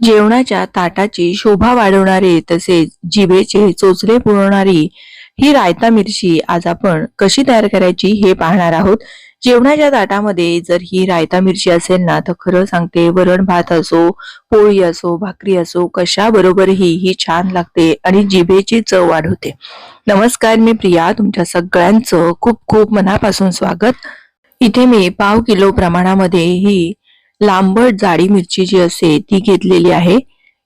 जेवणाच्या ताटाची शोभा वाढवणारे तसेच जिभेचे चोचले पुरवणारी ही रायता मिरची आज आपण कशी तयार करायची हे पाहणार आहोत। जेवणाच्या ताटामध्ये जर ही रायता मिरची असेल ना तर खरं सांगते, वरण भात असो, पोळी असो, भाकरी असो, कशा बरोबरही ही छान लागते आणि जिभेची चव वाढवते। नमस्कार, मी प्रिया, तुमच्या सगळ्यांचं खूप खूप मनापासून स्वागत। इथे मी पाव किलो प्रमाणामध्ये ही लांबट जाडी मिरची जी असते ती घेतलेली आहे।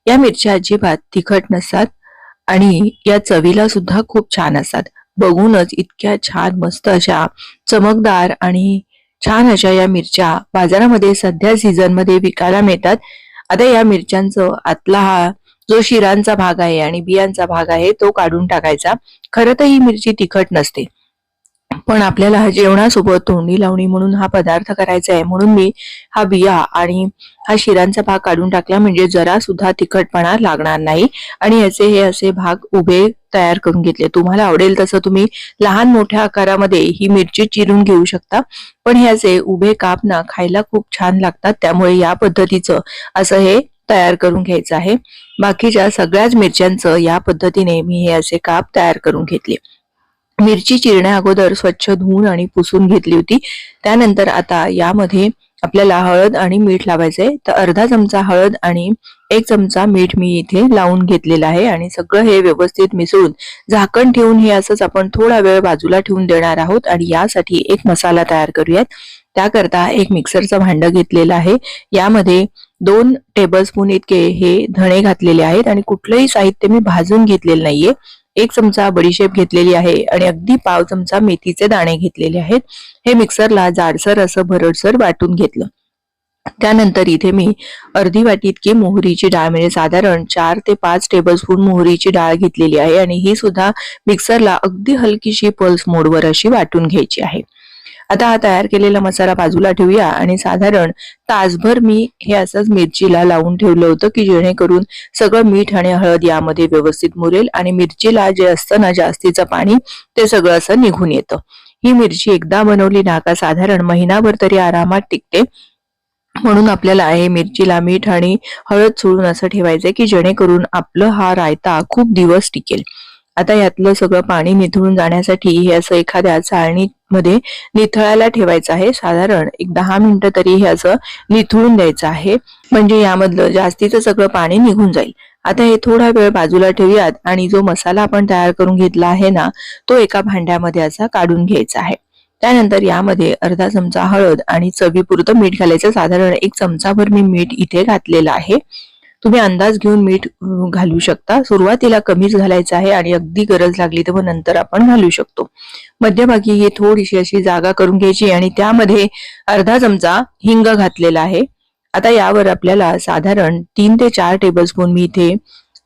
या मिरच्या अजिबात तिखट नसतात आणि या चवीला सुद्धा खूप छान असतात। बघूनच इतक्या छान मस्त अशा चमकदार आणि छान अशा या मिरच्या बाजारामध्ये सध्या सीझन मध्ये विकायला मिळतात। आता या मिरच्यांचं आतला हा जो शिरांचा भाग आहे आणि बियांचा भाग आहे तो काढून टाकायचा। खरं तर ही मिरची तिखट नसते, पण आपल्याला जेवणासोबत तोंडी लावणी म्हणून हा पदार्थ करायचा आहे, म्हणून मी हा बिया आणि हा शिरांचा भाग काढून टाकला, म्हणजे जरा सुद्धा तिखटपणा लागणार नाही। आणि याचे हे असे भाग उभे तयार करून घेतले। तुम्हाला आवडेल तसं तुम्ही लहान मोठ्या आकारामध्ये ही मिरची चिरून घेऊ शकता, पण हे असे उभे काप ना खायला खूप छान लागतात, त्यामुळे या पद्धतीचं असं हे तयार करून घ्यायचं आहे। बाकीच्या सगळ्याच मिरच्यांचं या पद्धतीने मी हे असे काप तयार करून घेतले। मिरची चिरण्या अगोदर स्वच्छ धुवून आणि पुसून घेतली होती। त्यानंतर आता यामध्ये आपल्याला हळद आणि मीठ लावायचंय। तर अर्धा चमचा हळद आणि 1 चमचा मीठ मी इथे लावून घेतलेलं आहे आणि सगळं हे व्यवस्थित मिसळून झाकण ठेवून हे असंच आपण थोडा वेळ बाजूला ठेवून देणार आहोत। आणि यासाठी एक मसाला तयार करूयात। त्याकरता एक मिक्सरचं भांडं घेतलेलं आहे। यामध्ये 2 टेबलस्पून इतके हे धणे घातलेले आहेत आणि कुठलंही साहित्य मी भाजून घेतलेलं नाहीये। 1 चमचा बडीशेप घेतलेली आहे आणि अगदी पाव चमचा मेथीचे दाणे घेतलेले आहेत। हे मिक्सरला जाडसर असं भरडसर वाटून घेतलं। त्यानंतर इथे मी अर्धी वाटी इतकी मोहरीची डाळ, म्हणजे साधारण 4 ते 5 टेबलस्पून मोहरीची डाळ घेतलेली आहे आणि ही सुद्धा मिक्सरला अगदी हलकीशी पल्स मोडवर अशी वाटून घ्यायची आहे। आता हा तयार केलेला मसाला बाजूला ठेवूया आणि साधारण तासभर मी हे असंच मिरचीला लावून ठेवलं होतं, की जेणेकरून सगळं मीठ आणि हळद यामध्ये व्यवस्थित मुरेल आणि मिरचीला जे असतं ना जास्तीचं पाणी ते सगळं असं निघून येतं। ही मिरची एकदा बनवली ना का साधारण महिनाभर तरी आरामात टिकते, म्हणून आपल्याला हे मिरचीला मीठ आणि हळद चोळून असं ठेवायचंय, की जेणेकरून आपलं हा रायता खूप दिवस टिकेल। आता यातलं सगळं पाणी निथळून जाण्यासाठी हे असं एखाद्या चाळणीमध्ये निथळायला ठेवायचं आहे। साधारण एक 10 मिनिटं तरी हे असं निथळून द्यायचं आहे, म्हणजे यामधलं जास्तीचं सगळं पाणी निघून जाईल। आता हे थोडा वेळ बाजूला ठेवूयात आणि जो मसाला आपण तयार करून घेतला आहे ना तो एका भांड्यामध्ये असा काढून घ्यायचा आहे। त्यानंतर यामध्ये अर्धा चमचा हळद आणि चवीपुरतं मीठ घालायचं। साधारण 1 चमचाभर मी मीठ इथे घातलेलं आहे। तुम्ही अंदाज घेऊन मीठ घालू शकता। सुरुवातीला कमीच घालायचं आहे आणि अगदी गरज लागली तर मग नंतर आपण घालू शकतो। मध्यभागी ही थोडीशी अशी जागा करून घ्यायची आणि त्यामध्ये अर्धा चमचा हिंग घातलेला आहे। आता यावर आपल्याला साधारण 3 ते 4 टेबलस्पून मी इथे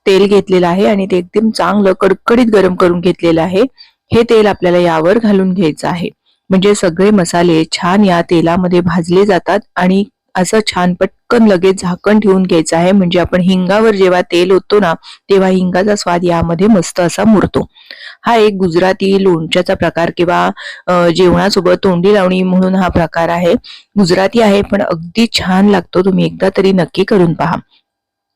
तेल घेतलेलं आहे आणि ते एकदम चांगलं कडकडीत गरम करून घेतलेलं आहे। हे तेल आपल्याला यावर घालून घ्यायचं आहे, म्हणजे सगळे मसाले छान या तेलामध्ये भाजले जातात आणि असं छान पटकन लगेच झाकण ठेवून घ्यायचं आहे, म्हणजे आपण हिंगावर जेव्हा तेल ओततो ना तेव्हा हिंगाचा स्वाद यामध्ये मस्त असा मुरतो। हा एक गुजराती लोणच्याचा प्रकार किंवा जेवणासोबत तोंडी लावणी म्हणून हा प्रकार आहे। गुजराती आहे पण अगदी छान लागतो, तुम्ही एकदा तरी नक्की करून पहा।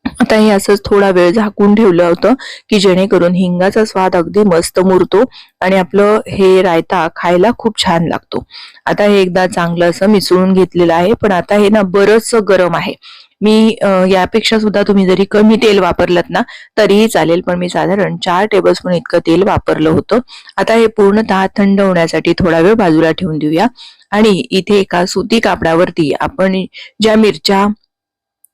आता हे असंच थोडा वेळ झाकून ठेवलं होतं, की जेणेकरून हिंगाचा स्वाद अगदी मस्त मुरतो आणि आपलं हे रायता खायला खूप छान लागतो। आता हे एकदा चांगलं असं मिसळून घेतलेलं आहे, पण आता हे ना बरंच गरम आहे। मी यापेक्षा सुद्धा तुम्ही जरी कमी तेल वापरलं ना तरीही चालेल, पण मी साधारण 4 टेबलस्पून इतकं तेल वापरलं होतं। आता हे पूर्णतः थंड होण्यासाठी थोडा वेळ बाजूला ठेवून देऊया आणि इथे एका सुती कापडावरती आपण ज्या मिरच्या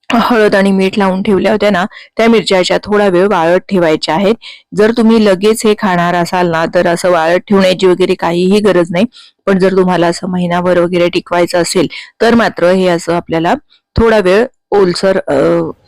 हळद आणि मीठ लावून ठेवल्या होत्या ना त्या मिरच्या थोडा वेळ वाळत ठेवायच्या आहेत। जर तुम्ही लगेच हे खाणार असाल ना तर असं वाळत ठेवण्याची वगैरे काहीही गरज नाही, पण जर तुम्हाला असं महिनाभर वगैरे टिकवायचं असेल तर मात्र हे असं आपल्याला थोडा वेळ ओलसर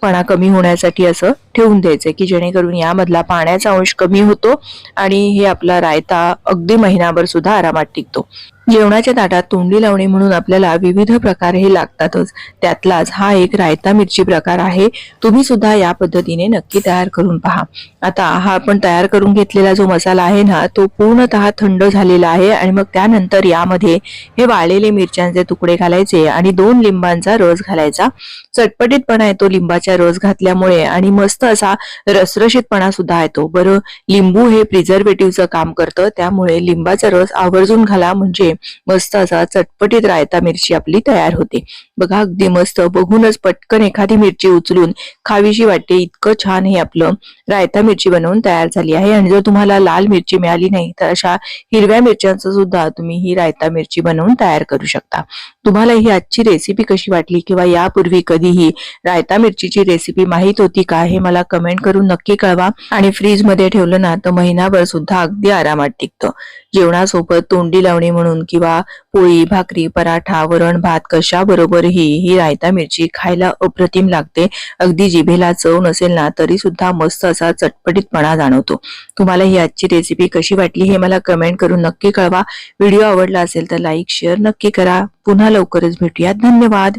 पणा कमी होण्यासाठी असं ठेवून द्यायचंय, की जेणेकरून यामधला पाण्याचा अंश कमी होतो आणि हे आपला रायता अगदी महिनाभर सुद्धा आरामात टिकतो। जेवणाच्या ताटात तोंडी लावणी म्हणून आपल्याला विविध प्रकार हे लागतातच, त्यातलाच हा एक रायता मिरची प्रकार आहे। तुम्ही सुद्धा या पद्धतीने नक्की तयार करून पहा। आता हा आपण तयार करून घेतलेला जो मसाला आहे ना तो पूर्णतः थंड झालेला आहे आणि मग त्यानंतर यामध्ये हे वाळलेले मिरच्यांचे तुकडे घालायचे आणि 2 लिंबांचा रस घालायचा। चटपटीतपणा येतो लिंबाच्या लिंबाचा रस घातल्यामुळे आणि मस्त असा रसरशीतपणा सुद्धा येतो। बरं, लिंबू हे प्रिझर्वेटिव्हचं काम करतं, त्यामुळे लिंबाचा रस आवर्जून घाला, म्हणजे मस्त असा चटपटीत रायता मिरची आपली तयार होते। बघा, अगदी मस्त, बघूनच पटकन एखादी मिरची उचलून खावीशी वाटते, इतकं छान हे आपलं रायता मिरची बनवून तयार झाली आहे। आणि जर तुम्हाला लाल मिरची मिळाली नाही तर अशा हिरव्या मिरच्यांचं सुद्धा तुम्ही ही रायता मिरची बनवून तयार करू शकता। तुम्हाला ही आजची रेसिपी कशी वाटली किंवा यापूर्वी कधीही रायता मिरचीची रेसिपी माहित होती का, हे मला कमेंट करून नक्की कळवा। आणि फ्रीज मध्ये ठेवलं ना तर महिनाभर सुद्धा अगदी आरामात टिकतं। जेवणासोबत तोंडी लावणी म्हणून किंवा पोळी, भाकरी, पराठा, वरण भात कशा बरोबरही ही रायता मिरची खायला अप्रतिम लागते। अगदी जिभेला चव नसेल ना तरी सुद्धा मस्त असा चटपटीतपणा जाणवतो। तुम्हाला ही आजची रेसिपी कशी वाटली हे मला कमेंट करून नक्की कळवा। व्हिडिओ आवडला असेल तर लाईक शेअर नक्की करा। पुन्हा लवकरच भेटूया। धन्यवाद।